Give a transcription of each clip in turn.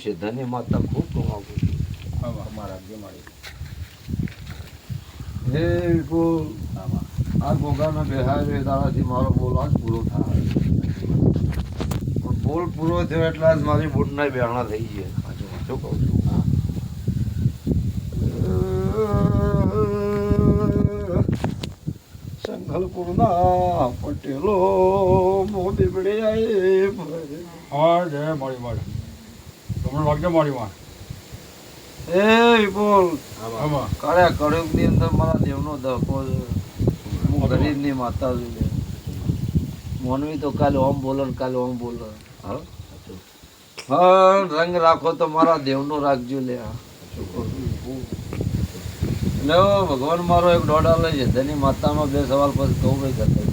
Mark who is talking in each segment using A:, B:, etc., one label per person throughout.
A: સિદ્ધાની માતા ખૂબ કમાવું છું
B: અમારા જે મળી
A: હે વિપુલ આ ગોગાના બેહાર એ દાડાથી મારો બોલ આજ પૂરો થાય પણ બોલ પૂરો થયો એટલે આજ મારી બુડના બેહણા થઈ ગયા શું કહું છું સંઘલપુરના પટેલો મોદી બડે
B: હા જય મળી મળી તમને વાગજે મળી માં
A: એ વિપુલ
B: આમાં
A: કાળે કળયુગ ની અંદર મારા દેવનો ધક્કો છે હું ગરીબ ની માતા છું મોનવી તો કાલે ઓમ બોલો ને કાલે ઓમ બોલો હા રંગ રાખો તો મારા દેવનો રાખજો લે લે ભગવાન મારો એક દોડા લઈ છે ધની માતાનો બે સવાલ પછી કહું ભાઈ કરતા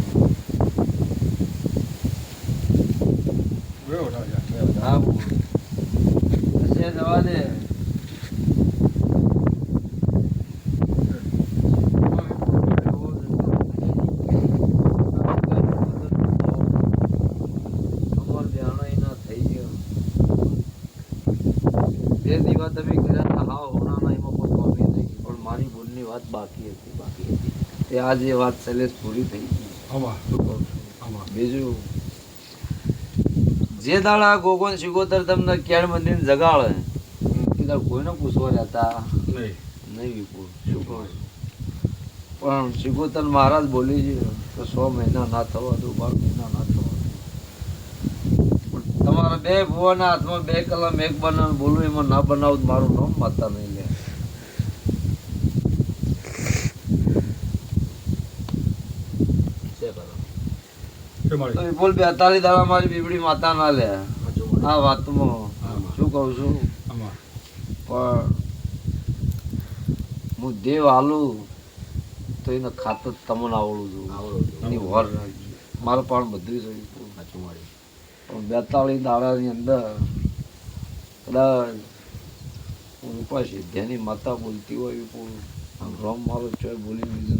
A: હા જવા દે બે દીવા તમે કર્યા હા હોનાના એમાં કોઈ કોમી નહીં પણ મારી ભૂલની વાત બાકી હતી તે આજે એ વાત શૈલેષ પૂરી થઈ ગઈ
B: આમાં
A: શું કહું છું
B: આમાં
A: બીજું જે દાડા ગોગોન શિગોતર તમને કેળ મંદિર જગાડે એ દાડા કોઈને પૂછવા રહેતા
B: નહીં
A: નહીં વિપુલ શું કહું છું પણ શિગોતર મહારાજ બોલી છે કે 100 મહિના ના થવા દો 12 મહિના ના થવા દો તમારા બે ભુવાના હાથમાં 2 કલમ એક બનાવ બોલું એમાં ના બનાવું મારું નામ માતા નહીં લે
B: જે મળી
A: તો વિપુલ 42 દાડા મારી બીબડી માતા ના લે આ વાતમાં શું કહું છું
B: આમાં
A: પણ હું દેવ હાલું તો એને ખાતર તમને આવડું છું એની વર રાખજો મારું પણ બધું છે
B: સાચું મળી
A: પણ 42 દાડાની અંદર કદાચ હું રૂપા સિદ્ધ્યાની માતા બોલતી હોય વિપુલ આમ રોમ મારો ચોય બોલી લીધું